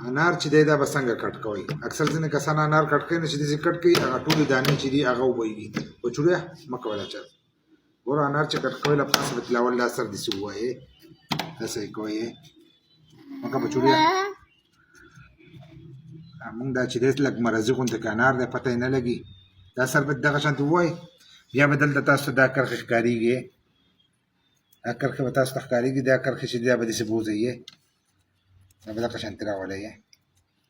انار چې دی دا به څنګه کټ کوئ اکثر ځینې کسان انار کټ کوي نو چې داسې کټ کوي هغه ټولې دانې چې دي هغه وبهیږي بچوړیه مه کوه دا چل ګوره انار چې کټ کوئ له پاسه به تلاول دا سر داسې ووایې داسې یې کوئ مه کوه بچوړیه مونږ دا چې دی لږ مرضي غوندې که انار دی پته یې نه لګي دا سر به دغه شانتې ووایي بیا به دلته تاسو ته دا کرښې ښکارېږي دا کرښې به تاسو ته ښکارېږي دا کرښې چې دی دا به داسې بوځئ دا به دغه شانتې راولئ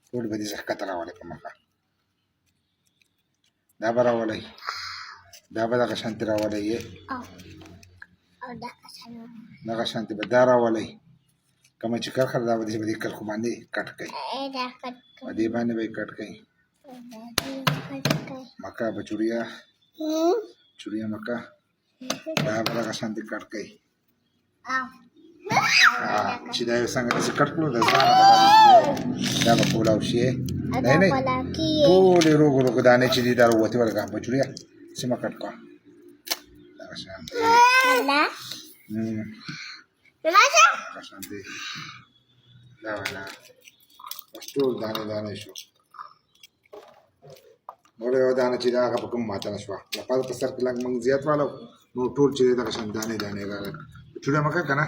ټول به داسې ښکته راولئ په مخه دا به راولئ دا به دغه شانتې راولئ دغه شانتې به دا راولئ کومه چې کرښه ده دا به داسې په دې کرښو باندې کټ کوئ په دې باندې به یې کټ کوئ مکه بچوړیه چوړیه مکه دا به دغه شانتې کټ کوئ چې دا یو څنګه داسې کټ کړو د ځانه دا به کولاو شي نه نه ټولې روغ روغ دانې چې دي دا راووتې ولګه بچوړیه سیمه کټ کړه دغه شانتې دغه شانتې دا والا بس ټول دانې دانې شو نور یو دانه چې دا هغه په کوم ماته نه شوه لپاره په سر کې لږ موږ زیات والو نو ټول چې دغه شان دانې دانې راغلل بچوړیه مه کوه که نه